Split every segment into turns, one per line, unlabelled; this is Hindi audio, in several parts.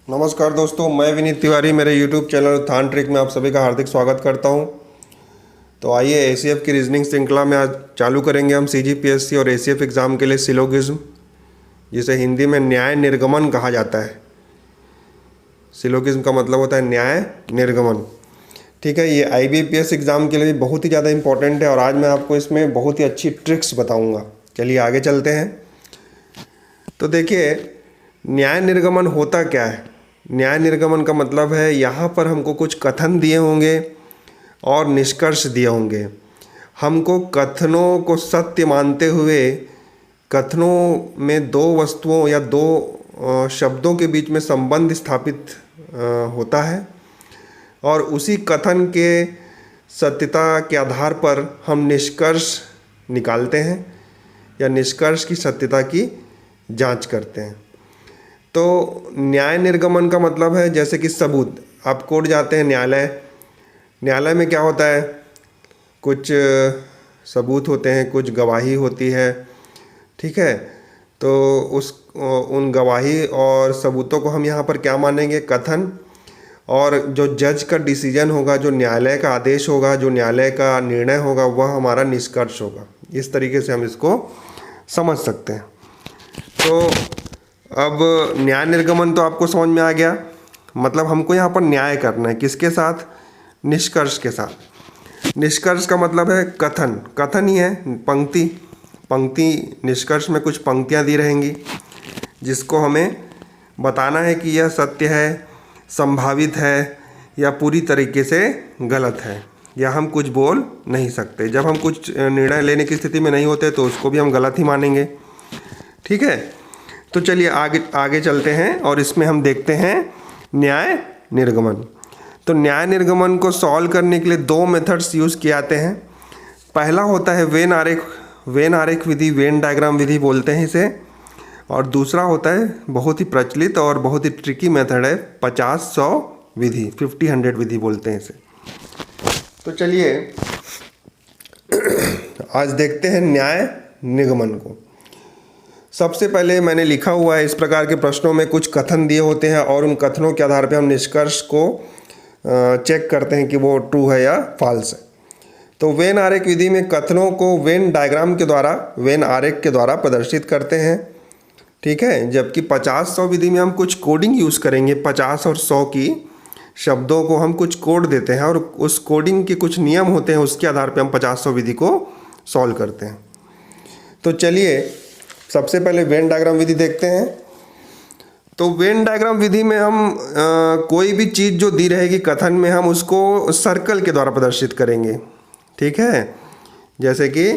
नमस्कार दोस्तों, मैं विनीत तिवारी मेरे YouTube चैनल उत्थान ट्रिक में आप सभी का हार्दिक स्वागत करता हूं। तो आइए एसीएफ की रीजनिंग श्रृंखला में आज चालू करेंगे हम सीजीपीएससी और एसीएफ एग्ज़ाम के लिए सिलोगिज्म, जिसे हिंदी में न्याय निर्गमन कहा जाता है। सिलोगिज्म का मतलब होता है न्याय निर्गमन। ठीक है, ये IBPS एग्ज़ाम के लिए बहुत ही ज़्यादा इंपॉर्टेंट है और आज मैं आपको इसमें बहुत ही अच्छी ट्रिक्स बताऊँगा। चलिए आगे चलते हैं। तो देखिए, न्याय निर्गमन होता क्या है। न्याय निर्गमन का मतलब है यहाँ पर हमको कुछ कथन दिए होंगे और निष्कर्ष दिए होंगे। हमको कथनों को सत्य मानते हुए कथनों में दो वस्तुओं या दो शब्दों के बीच में संबंध स्थापित होता है और उसी कथन के सत्यता के आधार पर हम निष्कर्ष निकालते हैं या निष्कर्ष की सत्यता की जांच करते हैं। तो न्याय निर्गमन का मतलब है जैसे कि सबूत। आप कोर्ट जाते हैं, न्यायालय में क्या होता है, कुछ सबूत होते हैं, कुछ गवाही होती है। ठीक है, तो उन गवाही और सबूतों को हम यहाँ पर क्या मानेंगे, कथन। और जो जज का डिसीजन होगा, जो न्यायालय का आदेश होगा, जो न्यायालय का निर्णय होगा, वह हमारा निष्कर्ष होगा। इस तरीके से हम इसको समझ सकते हैं। तो अब न्याय निर्गमन तो आपको समझ में आ गया। मतलब हमको यहाँ पर न्याय करना है, किसके साथ, निष्कर्ष के साथ। निष्कर्ष का मतलब है कथन, कथन ही है, पंक्ति निष्कर्ष में कुछ पंक्तियाँ दी रहेंगी जिसको हमें बताना है कि यह सत्य है, संभावित है या पूरी तरीके से गलत है, या हम कुछ बोल नहीं सकते। जब हम कुछ निर्णय लेने की स्थिति में नहीं होते तो उसको भी हम गलत ही मानेंगे। ठीक है, तो चलिए आगे चलते हैं और इसमें हम देखते हैं न्याय निर्गमन। तो न्याय निर्गमन को सॉल्व करने के लिए दो मेथड्स यूज़ किए जाते हैं। पहला होता है वेन आरेख विधि, वेन डायग्राम विधि बोलते हैं इसे। और दूसरा होता है बहुत ही प्रचलित और बहुत ही ट्रिकी मेथड है 50-100 विधि, 50-100 विधि बोलते हैं इसे। तो चलिए आज देखते हैं न्याय निर्गमन को। सबसे पहले मैंने लिखा हुआ है, इस प्रकार के प्रश्नों में कुछ कथन दिए होते हैं और उन कथनों के आधार पर हम निष्कर्ष को चेक करते हैं कि वो ट्रू है या फॉल्स है। तो वेन आरेख विधि में कथनों को वेन डायग्राम के द्वारा, वेन आरेख के द्वारा प्रदर्शित करते हैं। ठीक है, जबकि 50-100 विधि में हम कुछ कोडिंग यूज़ करेंगे। 50 और 100 की शब्दों को हम कुछ कोड देते हैं और उस कोडिंग के कुछ नियम होते हैं, उसके आधार पर हम 50-100 विधि को सॉल्व करते हैं। तो चलिए सबसे पहले वेन डायग्राम विधि देखते हैं। तो वेन डायग्राम विधि में हम कोई भी चीज़ जो दी रहेगी कथन में, हम उसको सर्कल के द्वारा प्रदर्शित करेंगे। ठीक है, जैसे कि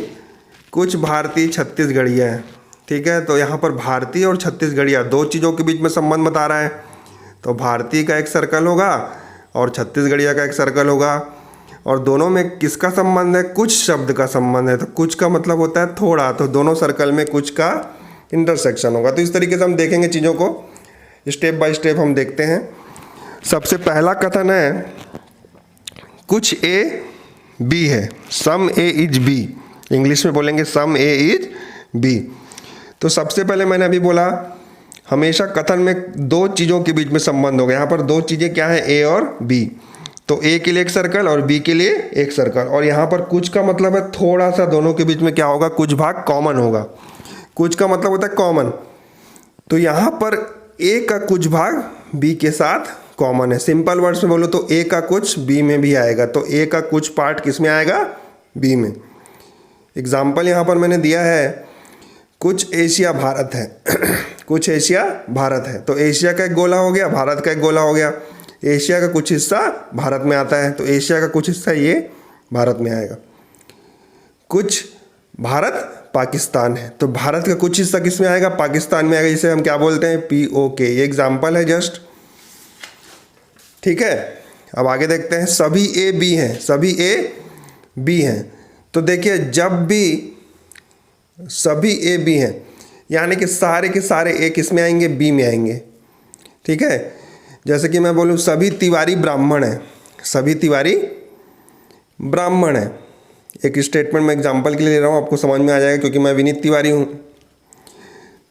कुछ भारतीय छत्तीसगढ़िया है। ठीक है, तो यहाँ पर भारतीय और छत्तीसगढ़िया दो चीज़ों के बीच में संबंध बता रहा है। तो भारतीय का एक सर्कल होगा और छत्तीसगढ़िया का एक सर्कल होगा और दोनों में किसका संबंध है, कुछ शब्द का संबंध है। तो कुछ का मतलब होता है थोड़ा, तो दोनों सर्कल में कुछ का इंटरसेक्शन होगा। तो इस तरीके से हम देखेंगे चीज़ों को, स्टेप बाय स्टेप हम देखते हैं। सबसे पहला कथन है कुछ ए बी है, सम ए इज बी। इंग्लिश में बोलेंगे सम ए इज बी। तो सबसे पहले मैंने अभी बोला हमेशा कथन में दो चीज़ों के बीच में संबंध होगा। यहाँ पर दो चीज़ें क्या है, ए और बी। तो ए के लिए एक सर्कल और बी के लिए एक सर्कल। और यहाँ पर कुछ का मतलब है थोड़ा सा, दोनों के बीच में क्या होगा, कुछ भाग कॉमन होगा। कुछ का मतलब होता है कॉमन। तो यहाँ पर ए का कुछ भाग बी के साथ कॉमन है। सिंपल वर्ड्स में बोलो तो ए का कुछ बी में भी आएगा। तो ए का कुछ पार्ट किस में आएगा, बी में। एग्जाम्पल यहाँ पर मैंने दिया है कुछ एशिया भारत है कुछ एशिया भारत है। तो एशिया का एक गोला हो गया, भारत का एक गोला हो गया। एशिया का कुछ हिस्सा भारत में आता है, तो एशिया का कुछ हिस्सा ये भारत में आएगा। कुछ भारत पाकिस्तान है, तो भारत का कुछ हिस्सा किस में आएगा, पाकिस्तान में आएगा। जिसे हम क्या बोलते हैं, POK। ये एग्जाम्पल है जस्ट। ठीक है, अब आगे देखते हैं। सभी ए बी हैं, सभी ए बी हैं। तो देखिए जब भी सभी ए बी हैं यानी कि सारे के सारे ए किस में आएंगे, बी में आएंगे। ठीक है, जैसे कि मैं बोलूँ सभी तिवारी ब्राह्मण हैं, सभी तिवारी ब्राह्मण हैं। एक स्टेटमेंट मैं एग्जांपल के लिए ले रहा हूँ, आपको समझ में आ जाएगा क्योंकि मैं विनीत तिवारी हूँ।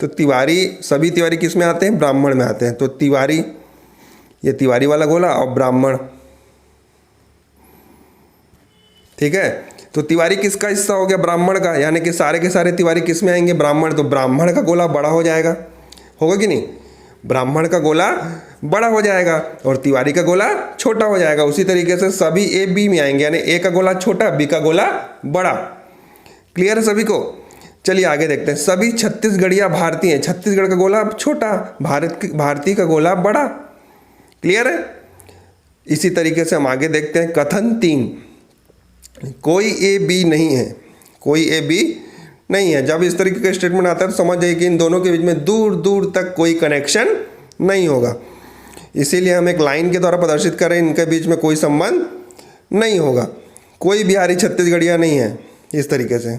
तो तिवारी, सभी तिवारी किस में आते हैं, ब्राह्मण में आते हैं। तो तिवारी ये तिवारी वाला गोला और ब्राह्मण। ठीक है, तो तिवारी किसका हिस्सा हो गया? ब्राह्मण का, यानी कि सारे के सारे तिवारी किस में आएंगे? ब्राह्मण। तो ब्राह्मण का गोला बड़ा हो जाएगा, होगा कि नहीं? ब्राह्मण का गोला बड़ा हो जाएगा और तिवारी का गोला छोटा हो जाएगा। उसी तरीके से सभी ए बी में आएंगे, यानी ए का गोला छोटा, बी का गोला बड़ा। क्लियर है सभी को? चलिए आगे देखते हैं। सभी छत्तीसगढ़िया भारतीय हैं। छत्तीसगढ़ का गोला छोटा, भारतीय का गोला बड़ा। क्लियर है? इसी तरीके से हम आगे देखते हैं। कथन 3, कोई ए बी नहीं है। कोई ए बी नहीं है। जब इस तरीके का स्टेटमेंट आता है तो समझ जाइए कि इन दोनों के बीच में दूर दूर तक कोई कनेक्शन नहीं होगा। इसीलिए हम एक लाइन के द्वारा प्रदर्शित करें, इनके बीच में कोई संबंध नहीं होगा। कोई बिहारी छत्तीसगढ़िया नहीं है, इस तरीके से।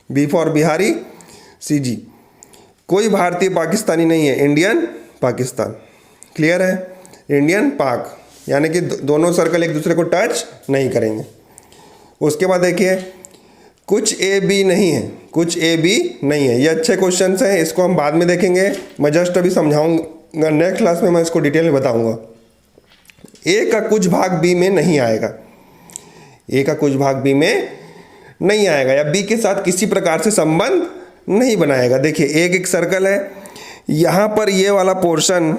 बी फॉर बिहारी, सी जी। कोई भारतीय पाकिस्तानी नहीं है। इंडियन पाकिस्तान। क्लियर है? इंडियन पाक, यानी कि दोनों सर्कल एक दूसरे को टच नहीं करेंगे। उसके बाद देखिए, कुछ ए बी नहीं है। कुछ ए बी नहीं है। ये अच्छे क्वेश्चन हैं, इसको हम बाद में देखेंगे। मैं जस्ट अभी समझाऊंगा, नेक्स्ट क्लास में मैं इसको डिटेल में बताऊंगा। ए का कुछ भाग बी में नहीं आएगा। ए का कुछ भाग बी में नहीं आएगा, या बी के साथ किसी प्रकार से संबंध नहीं बनाएगा। देखिए, एक सर्कल है, यहाँ पर ये वाला पोर्शन,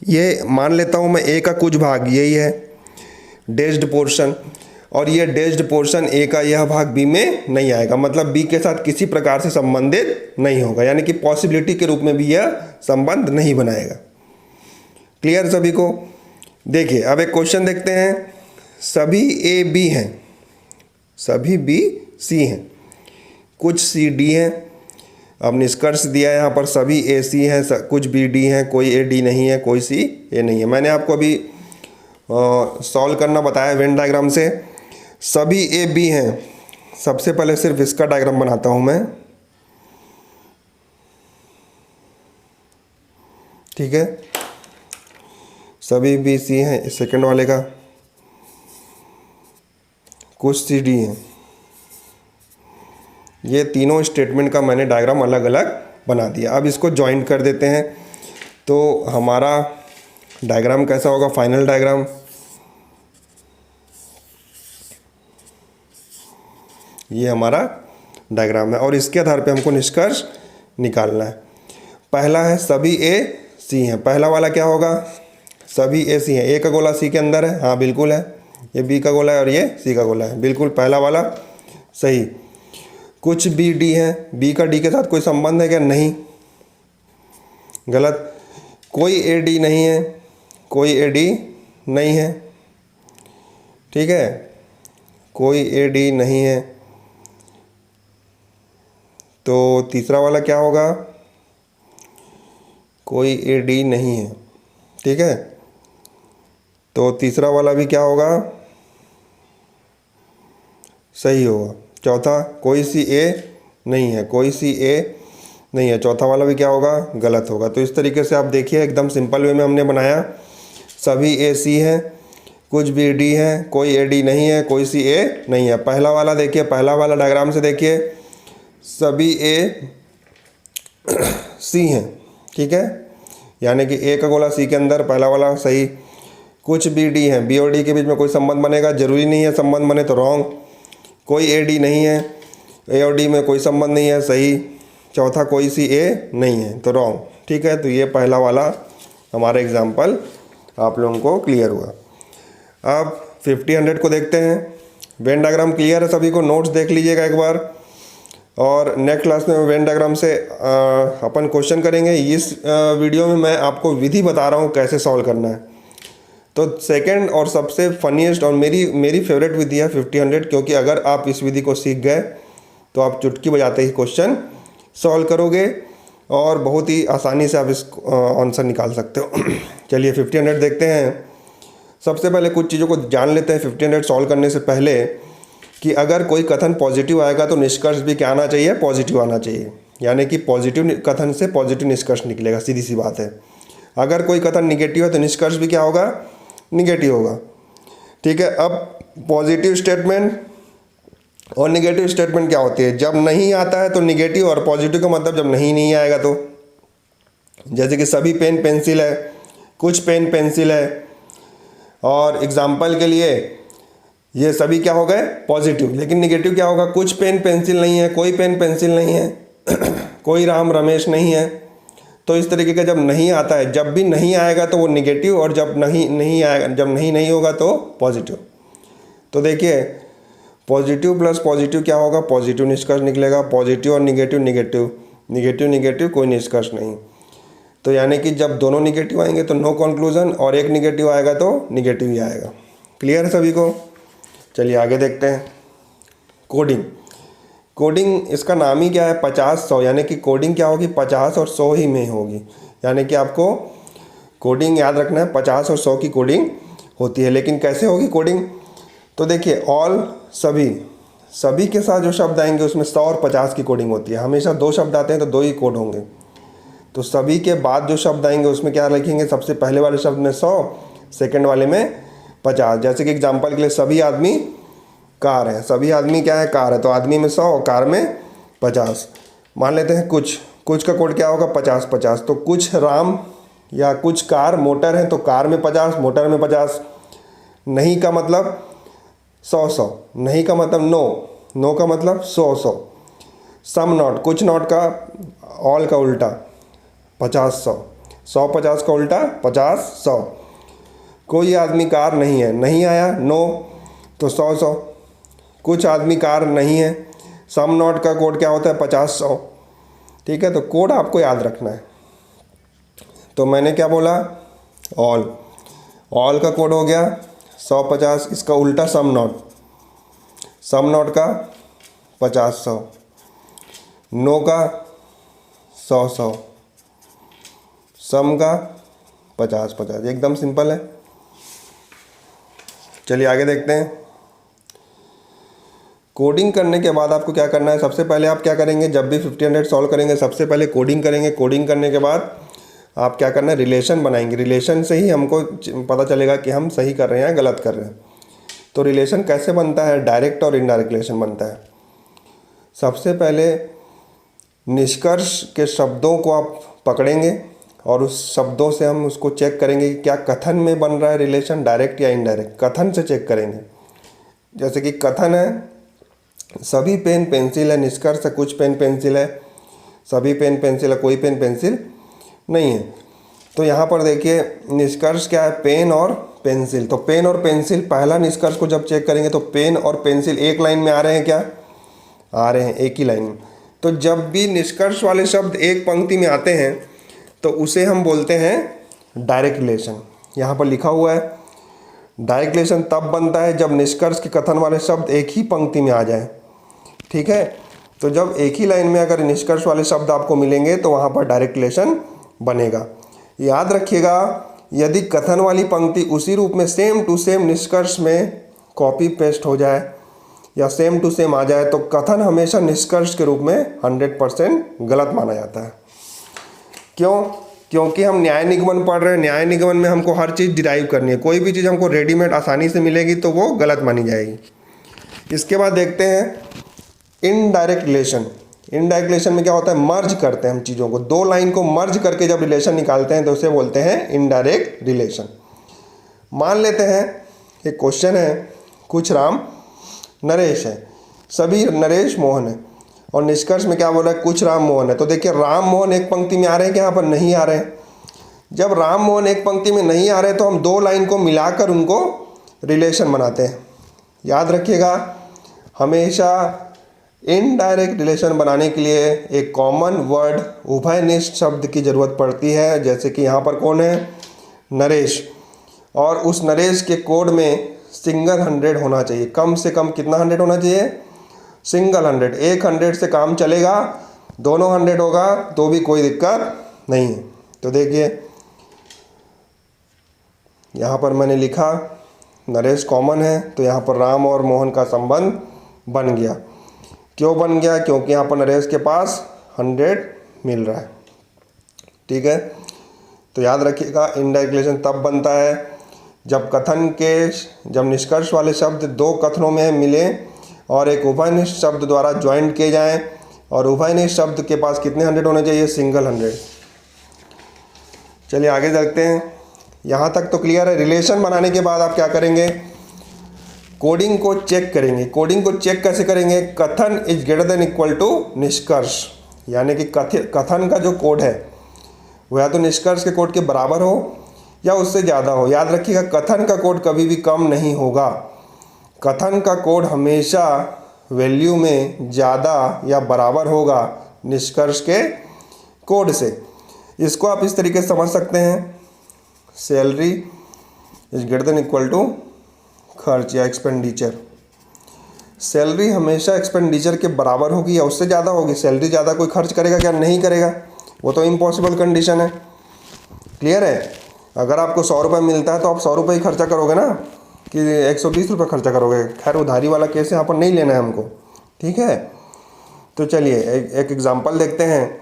ये मान लेता हूँ मैं ए का कुछ भाग यही है, डैश्ड पोर्शन, और ये डैश्ड पोर्शन ए का यह भाग बी में नहीं आएगा। मतलब बी के साथ किसी प्रकार से संबंधित नहीं होगा, यानी कि पॉसिबिलिटी के रूप में भी यह संबंध नहीं बनाएगा। क्लियर सभी को? देखिए अब एक क्वेश्चन देखते हैं। सभी ए बी हैं, सभी बी सी हैं, कुछ सी डी हैं। अब निष्कर्ष दिया है यहाँ पर, सभी ए सी हैं, कुछ बी डी हैं, कोई ए डी नहीं है, कोई सी ए नहीं है। मैंने आपको अभी सॉल्व करना बताया वेन डायग्राम से। सभी ए बी हैं। सबसे पहले सिर्फ इसका डायग्राम बनाता हूँ मैं। ठीक है, सभी बी सी हैं, सेकंड वाले का। कुछ सी डी हैं। ये तीनों स्टेटमेंट का मैंने डायग्राम अलग अलग बना दिया। अब इसको ज्वाइंट कर देते हैं तो हमारा डायग्राम कैसा होगा? फाइनल डायग्राम ये हमारा डायग्राम है, और इसके आधार पे हमको निष्कर्ष निकालना है। पहला है सभी ए सी हैं। पहला वाला क्या होगा? सभी ए सी हैं। ए का गोला सी के अंदर है, हाँ बिल्कुल है। ये बी का गोला है और ये सी का गोला है, बिल्कुल पहला वाला सही। कुछ बी डी हैं। बी का डी के साथ कोई संबंध है क्या? नहीं, गलत। कोई ए डी नहीं है, कोई ए डी नहीं है। ठीक है, कोई ए डी नहीं है। तो तीसरा वाला क्या होगा? कोई ए डी नहीं है। ठीक है, तो तीसरा वाला भी क्या होगा? सही होगा। चौथा, कोई सी ए नहीं है, कोई सी ए नहीं है, चौथा वाला भी क्या होगा? गलत होगा। तो इस तरीके से आप देखिए, एकदम सिंपल वे में हमने बनाया। सभी ए सी हैं, कुछ बी डी हैं, कोई ए डी नहीं है, कोई सी ए नहीं है। पहला वाला देखिए, पहला वाला डायग्राम से देखिए, सभी ए सी हैं। ठीक है, यानी कि ए का गोला सी के अंदर, पहला वाला सही। कुछ बी डी हैं, बी और डी के बीच में कोई संबंध बनेगा? जरूरी नहीं है संबंध बने, तो रॉन्ग। कोई ए डी नहीं है, ए और डी में कोई संबंध नहीं है, सही। चौथा, कोई सी ए नहीं है, तो रॉन्ग। ठीक है, तो ये पहला वाला हमारा एग्जाम्पल आप लोगों को क्लियर हुआ। अब 50-100 को देखते हैं। वेन डायग्राम क्लियर है सभी को? नोट्स देख लीजिएगा एक बार, और नेक्स्ट क्लास में वेन डायग्राम से अपन क्वेश्चन करेंगे। इस वीडियो में मैं आपको विधि बता रहा हूँ कैसे सॉल्व करना है। तो सेकंड और सबसे फनीएस्ट और मेरी फेवरेट विधि है 50-100, क्योंकि अगर आप इस विधि को सीख गए तो आप चुटकी बजाते ही क्वेश्चन सॉल्व करोगे और बहुत ही आसानी से आप इस आंसर निकाल सकते हो। चलिए 50-100 देखते हैं। सबसे पहले कुछ चीज़ों को जान लेते हैं 50-100 सॉल्व करने से पहले, कि अगर कोई कथन पॉजिटिव आएगा तो निष्कर्ष भी क्या आना चाहिए? पॉजिटिव आना चाहिए। यानी कि पॉजिटिव कथन से पॉजिटिव निष्कर्ष निकलेगा, सीधी सी बात है। अगर कोई कथन निगेटिव है तो निष्कर्ष भी क्या होगा? निगेटिव होगा। ठीक है, अब पॉजिटिव स्टेटमेंट और निगेटिव स्टेटमेंट क्या होती है? जब नहीं आता है तो निगेटिव, और पॉजिटिव का मतलब जब नहीं आएगा तो। जैसे कि सभी पेन पेंसिल है, कुछ पेन पेंसिल है, और एग्जाम्पल के लिए ये सभी क्या हो गए पॉजिटिव। लेकिन निगेटिव क्या होगा, कुछ पेन पेंसिल नहीं है, कोई पेन पेंसिल नहीं है कोई राम रमेश नहीं है। तो इस तरीके का जब नहीं आता है, जब भी नहीं आएगा तो वो निगेटिव, और जब नहीं आएगा, जब नहीं होगा तो पॉजिटिव। तो देखिए पॉजिटिव प्लस पॉजिटिव क्या होगा, पॉजिटिव निष्कर्ष निकलेगा। पॉजिटिव और निगेटिव निगेटिव, निगेटिव निगेटिव कोई निष्कर्ष नहीं। तो यानी कि जब दोनों निगेटिव आएंगे तो नो कंक्लूजन, और एक निगेटिव आएगा तो निगेटिव ही आएगा। क्लियर है सभी को? चलिए आगे देखते हैं। कोडिंग, कोडिंग इसका नाम ही क्या है 50-100, यानी कि कोडिंग क्या होगी 50 और 100 ही में होगी। यानी कि आपको कोडिंग याद रखना है, 50 और 100 की कोडिंग होती है। लेकिन कैसे होगी कोडिंग, तो देखिए ऑल सभी के साथ जो शब्द आएंगे उसमें 100 और 50 की कोडिंग होती है। हमेशा 2 शब्द आते हैं तो 2 ही कोड होंगे। तो सभी के बाद जो शब्द आएंगे उसमें क्या लिखेंगे, सबसे पहले वाले शब्द में 100, सेकंड वाले में 50। जैसे कि एग्जांपल के लिए सभी आदमी कार है, सभी आदमी क्या है कार है, तो आदमी में 100 और कार में 50। मान लेते हैं कुछ का कोड क्या होगा 50-50। तो कुछ राम या कुछ कार मोटर है, तो कार में 50, मोटर में 50। नहीं का मतलब 100, नहीं का मतलब नो का मतलब 100। सम नॉट, कुछ नॉट का ऑल का उल्टा 50-100, 100-50 का उल्टा 50-100। कोई आदमी कार नहीं है, नहीं आया नो, तो 100-100। कुछ आदमी कार नहीं है, सम नॉट का कोड क्या होता है 50-100। ठीक है, तो कोड आपको याद रखना है। तो मैंने क्या बोला, ऑल का कोड हो गया 100-50, इसका उल्टा सम नॉट का 50-100, नो का 100-100, सम का 50-50। एकदम सिंपल है। चलिए आगे देखते हैं। कोडिंग करने के बाद आपको क्या करना है, सबसे पहले आप क्या करेंगे, जब भी 50-100 सॉल्व करेंगे सबसे पहले कोडिंग करेंगे। कोडिंग करने के बाद आप क्या करना है, रिलेशन बनाएंगे। रिलेशन से ही हमको पता चलेगा कि हम सही कर रहे हैं या गलत कर रहे हैं। तो रिलेशन कैसे बनता है, डायरेक्ट और इनडायरेक्ट रिलेशन बनता है। सबसे पहले निष्कर्ष के शब्दों को आप पकड़ेंगे और उस शब्दों से हम उसको चेक करेंगे कि क्या कथन में बन रहा है रिलेशन, डायरेक्ट या इनडायरेक्ट। कथन से चेक करेंगे। जैसे कि कथन है सभी पेन पेंसिल है, निष्कर्ष है कुछ पेन पेंसिल है, सभी पेन पेंसिल है, कोई पेन पेंसिल नहीं है। तो यहाँ पर देखिए निष्कर्ष क्या है, पेन और पेंसिल। तो पेन और पेंसिल, पहला निष्कर्ष को जब चेक करेंगे तो पेन और पेंसिल एक लाइन में आ रहे हैं, क्या आ रहे हैं, एक ही लाइन में। तो जब भी निष्कर्ष वाले शब्द एक पंक्ति में आते हैं तो उसे हम बोलते हैं डायरेक्ट रिलेशन। यहाँ पर लिखा हुआ है डायरेक्ट रिलेशन तब बनता है जब निष्कर्ष के कथन वाले शब्द एक ही पंक्ति में आ जाए। ठीक है, तो जब एक ही लाइन में अगर निष्कर्ष वाले शब्द आपको मिलेंगे तो वहाँ पर डायरेक्ट रिलेशन बनेगा। याद रखिएगा, यदि कथन वाली पंक्ति उसी रूप में सेम टू सेम निष्कर्ष में कॉपी पेस्ट हो जाए या सेम टू सेम आ जाए तो कथन हमेशा निष्कर्ष के रूप में 100% गलत माना जाता है। क्यों? क्योंकि हम न्याय निगमन पढ़ रहे हैं। न्याय निगमन में हमको हर चीज़ डिराइव करनी है। कोई भी चीज़ हमको रेडीमेड आसानी से मिलेगी तो वो गलत मानी जाएगी। इसके बाद देखते हैं इनडायरेक्ट रिलेशन। इनडायरेक्ट रिलेशन में क्या होता है, मर्ज करते हैं हम चीज़ों को। 2 लाइन को मर्ज करके जब रिलेशन निकालते हैं तो उसे बोलते हैं इनडायरेक्ट रिलेशन। मान लेते हैं एक क्वेश्चन है, कुछ राम नरेश है, सभी नरेश मोहन है, और निष्कर्ष में क्या बोल रहा है, कुछ राम मोहन है। तो देखिए राम मोहन एक पंक्ति में आ रहे हैं कि यहाँ पर नहीं आ रहे हैं। जब राम मोहन एक पंक्ति में नहीं आ रहे तो हम 2 लाइन को मिलाकर उनको रिलेशन बनाते हैं। याद रखिएगा, हमेशा इनडायरेक्ट रिलेशन बनाने के लिए एक कॉमन वर्ड उभयनिष्ठ शब्द की ज़रूरत पड़ती है। जैसे कि यहाँ पर कौन है, नरेश, और उस नरेश के कोड में सिंगल 100 होना चाहिए। कम से कम कितना 100 होना चाहिए, सिंगल 100। एक 100 से काम चलेगा, दोनों 100 होगा तो भी कोई दिक्कत नहीं है। तो देखिए यहाँ पर मैंने लिखा नरेश कॉमन है, तो यहाँ पर राम और मोहन का संबंध बन गया। क्यों बन गया, क्योंकि यहाँ पर नरेश के पास 100 मिल रहा है। ठीक है, तो याद रखिएगा इनडायरेक्ट रिलेशन तब बनता है जब निष्कर्ष वाले शब्द 2 कथनों में मिले और एक उभयनिष्ठ शब्द द्वारा ज्वाइंट किए जाएं, और उभयनिष्ठ शब्द के पास कितने 100 होने चाहिए, सिंगल 100। चलिए आगे देखते हैं। यहाँ तक तो क्लियर है। रिलेशन बनाने के बाद आप क्या करेंगे, कोडिंग को चेक करेंगे। कोडिंग को चेक कैसे करेंगे, कथन is greater than equal to निष्कर्ष, यानी कि कथन का जो कोड है वो या तो निष्कर्ष के कोड के बराबर हो या उससे ज़्यादा हो। याद रखिएगा, कथन का कोड कभी भी कम नहीं होगा। कथन का कोड हमेशा वैल्यू में ज़्यादा या बराबर होगा निष्कर्ष के कोड से। इसको आप इस तरीके से समझ सकते हैं, salary is greater than equal to खर्च या एक्सपेंडिचर। सैलरी हमेशा एक्सपेंडिचर के बराबर होगी या उससे ज़्यादा होगी। सैलरी ज़्यादा कोई खर्च करेगा क्या, नहीं करेगा, वो तो इम्पॉसिबल कंडीशन है। क्लियर है। अगर आपको 100 रुपये मिलता है तो आप 100 रुपये ही खर्चा करोगे ना, कि 120 रुपये खर्चा करोगे। खैर उधारी वाला केस यहाँ पर नहीं लेना है हमको, ठीक है। तो चलिए एक एग्जांपल देखते हैं।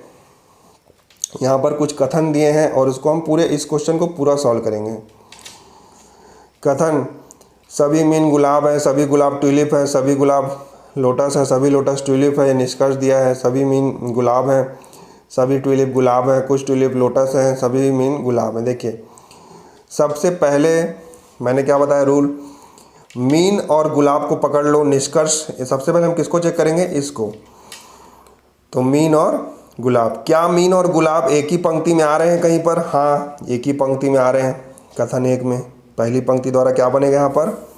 यहाँ पर कुछ कथन दिए हैं और उसको हम पूरे इस क्वेश्चन को पूरा सॉल्व करेंगे। कथन, सभी मीन गुलाब है, सभी गुलाब ट्यूलिप है, सभी गुलाब लोटस है, सभी लोटस ट्यूलिप है। ये निष्कर्ष दिया है, सभी मीन गुलाब है, सभी ट्यूलिप गुलाब है, कुछ ट्यूलिप लोटस है, सभी मीन गुलाब है। देखिए सबसे पहले मैंने क्या बताया रूल, मीन और गुलाब को पकड़ लो, निष्कर्ष। सबसे पहले हम किसको चेक करेंगे, इसको। तो मीन और गुलाब, क्या मीन और गुलाब एक ही पंक्ति में आ रहे हैं कहीं पर, हाँ एक ही पंक्ति में आ रहे हैं। कथन 1 में पहली पंक्ति द्वारा क्या बनेगा, यहाँ पर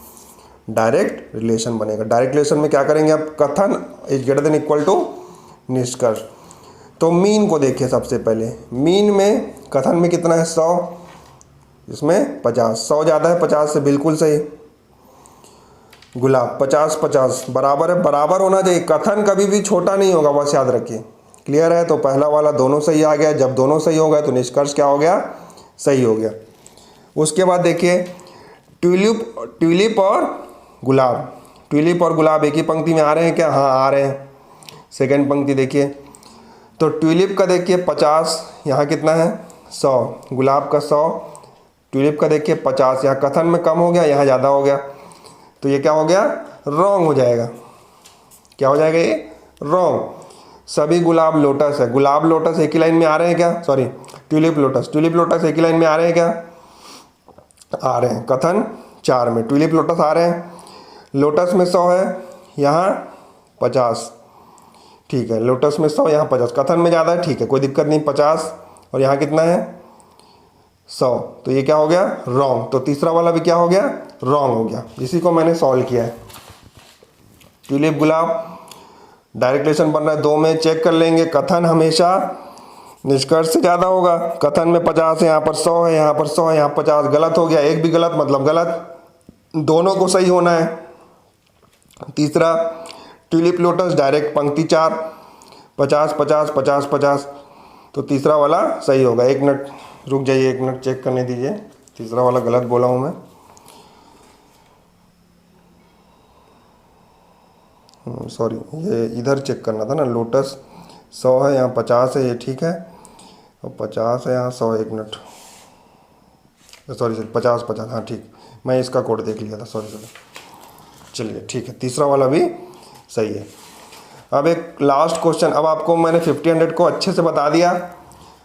डायरेक्ट रिलेशन बनेगा। डायरेक्ट रिलेशन में क्या करेंगे आप, कथन is greater than equal to निष्कर्ष। तो मीन को देखिए सबसे पहले, मीन में कथन में कितना है 100, इसमें 50, 100 ज़्यादा है 50 से, बिल्कुल सही। गुलाब 50-50 बराबर है, बराबर होना चाहिए। कथन कभी भी छोटा नहीं होगा, बस याद रखिए। क्लियर है। तो पहला वाला दोनों सही आ गया। जब दोनों सही हो गए तो निष्कर्ष क्या हो गया, सही हो गया। उसके बाद देखिए ट्यूलिप और गुलाब, ट्यूलिप और गुलाब एक ही पंक्ति में आ रहे हैं क्या, हाँ आ रहे हैं। सेकेंड पंक्ति देखिए, तो ट्यूलिप का देखिए 50, यहाँ कितना है 100, गुलाब का 100, ट्यूलिप का देखिए 50। यहाँ कथन में कम हो गया, यहाँ ज़्यादा हो गया, तो ये क्या हो गया, रॉन्ग हो जाएगा। क्या हो जाएगा ये, रॉन्ग। सभी गुलाब लोटस है, गुलाब लोटस एक ही लाइन में आ रहे हैं क्या, सॉरी ट्यूलिप लोटस एक ही लाइन में आ रहे हैं क्या, आ रहे हैं। कथन 4 में ट्यूलिप लोटस आ रहे हैं, लोटस में 100 है, यहाँ 50, ठीक है। लोटस में 100, यहाँ 50, कथन में ज़्यादा है, ठीक है कोई दिक्कत नहीं, 50 और यहाँ कितना है 100, तो ये क्या हो गया, रॉन्ग। तो तीसरा वाला भी क्या हो गया, रॉन्ग हो गया। इसी को मैंने सॉल्व किया है। ट्यूलिप गुलाब डायरेक्ट रिलेशन बन रहा है 2 में, चेक कर लेंगे। कथन हमेशा निष्कर्ष से ज़्यादा होगा। कथन में 50 है, यहाँ पर 100 है, यहाँ पर 100 है, यहाँ 50, गलत हो गया। एक भी गलत मतलब गलत, दोनों को सही होना है। तीसरा ट्यूलिप लोटस डायरेक्ट पंक्ति 4, 50-50-50-50, तो तीसरा वाला सही होगा। 1 मिनट रुक जाइए, 1 मिनट चेक करने दीजिए, तीसरा वाला गलत बोला हूँ मैं। सॉरी, ये इधर चेक करना था ना, लोटस 100 है, यहाँ 50 है, ये ठीक है, और 50 है, यहाँ 100, 1 मिनट, सॉरी 50-50, हाँ ठीक, मैं इसका कोड देख लिया था, सॉरी। चलिए ठीक है, तीसरा वाला भी सही है। अब एक लास्ट क्वेश्चन, अब आपको मैंने 50-100 को अच्छे से बता दिया।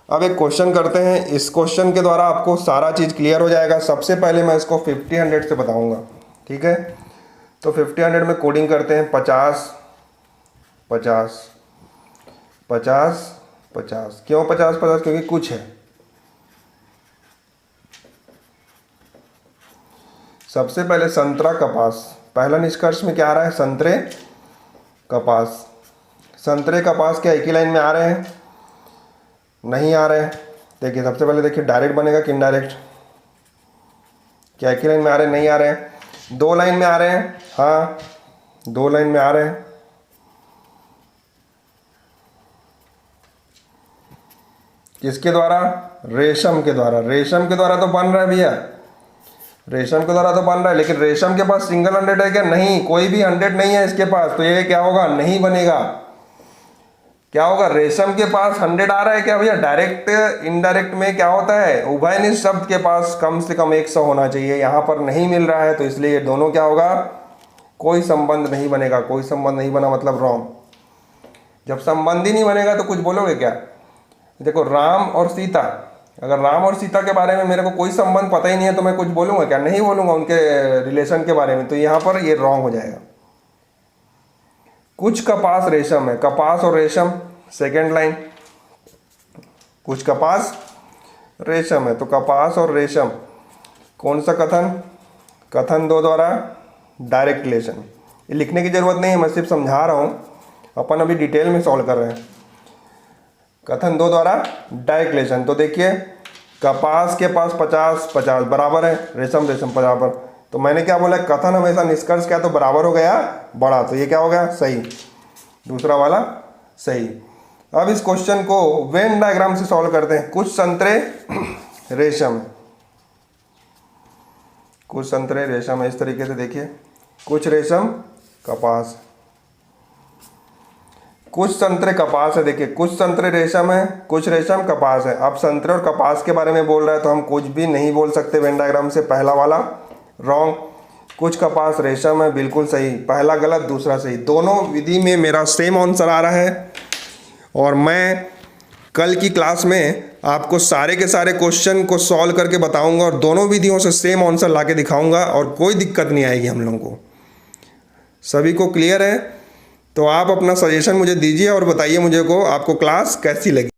अब एक क्वेश्चन करते हैं, इस क्वेश्चन के द्वारा आपको सारा चीज़ क्लियर हो जाएगा। सबसे पहले मैं इसको 50-100 से बताऊंगा, ठीक है। तो 50-100 में कोडिंग करते हैं, 50-50 50-50, क्यों 50-50, क्योंकि कुछ है। सबसे पहले संतरा कपास, पहला निष्कर्ष में क्या आ रहा है, संतरे कपास। संतरे कपास क्या एक ही लाइन में आ रहे हैं, नहीं आ रहे हैं। देखिए सबसे पहले देखिए डायरेक्ट बनेगा कि इनडायरेक्ट, क्या एक ही लाइन में आ रहे हैं, नहीं आ रहे हैं। 2 लाइन में आ रहे हैं, हाँ 2 लाइन में आ रहे हैं। किसके द्वारा, रेशम के द्वारा। रेशम के द्वारा तो बन रहा है भैया, रेशम के द्वारा तो बन रहा है, लेकिन रेशम के पास सिंगल 100 है क्या, नहीं, कोई भी 100 नहीं है इसके पास, तो ये क्या होगा, नहीं बनेगा। क्या होगा, रेशम के पास 100 आ रहा है क्या भैया, डायरेक्ट इनडायरेक्ट में क्या होता है, उभयनिष्ठ शब्द के पास कम से कम 100 होना चाहिए, यहाँ पर नहीं मिल रहा है, तो इसलिए ये दोनों क्या होगा, कोई संबंध नहीं बनेगा। कोई संबंध नहीं बना मतलब रॉन्ग। जब संबंध ही नहीं बनेगा तो कुछ बोलोगे क्या। देखो राम और सीता, अगर राम और सीता के बारे में मेरे को कोई संबंध पता ही नहीं है तो मैं कुछ बोलूँगा क्या? नहीं बोलूँगा उनके रिलेशन के बारे में, तो यहाँ पर ये रॉन्ग हो जाएगा। कुछ कपास रेशम है, कपास और रेशम, सेकेंड लाइन, कुछ कपास रेशम है, तो कपास और रेशम कौन सा कथन? कथन दो द्वारा डायरेक्ट रिलेशन। ये लिखने की जरूरत नहीं है, मैं सिर्फ समझा रहा हूँ, अपन अभी डिटेल में सॉल्व कर रहे हैं। कथन दो द्वारा डायरेक्ट रिलेशन, तो देखिए कपास के पास 50 बराबर है, रेशम रेशम बराबर, तो मैंने क्या बोला? कथन हमेशा निष्कर्ष क्या तो बराबर हो गया बड़ा, तो ये क्या हो गया? सही, दूसरा वाला सही। अब इस क्वेश्चन को वेन डायग्राम से सॉल्व करते हैं। कुछ संतरे रेशम, कुछ संतरे रेशम है, इस तरीके से देखिए, कुछ रेशम कपास, कुछ संतरे कपास है, देखिए कुछ संतरे रेशम है, कुछ रेशम कपास है। अब संतरे और कपास के बारे में बोल रहा है तो हम कुछ भी नहीं बोल सकते वेन डायग्राम से, पहला वाला रॉन्ग। कुछ कपास रेशम है, बिल्कुल सही, पहला गलत दूसरा सही। दोनों विधि में मेरा सेम आंसर आ रहा है और मैं कल की क्लास में आपको सारे के सारे क्वेश्चन को सॉल्व करके बताऊंगा और दोनों विधियों से सेम आंसर ला के दिखाऊंगा और कोई दिक्कत नहीं आएगी हम लोगों को। सभी को क्लियर है? तो आप अपना सजेशन मुझे दीजिए और बताइए मुझे को आपको क्लास कैसी लगी।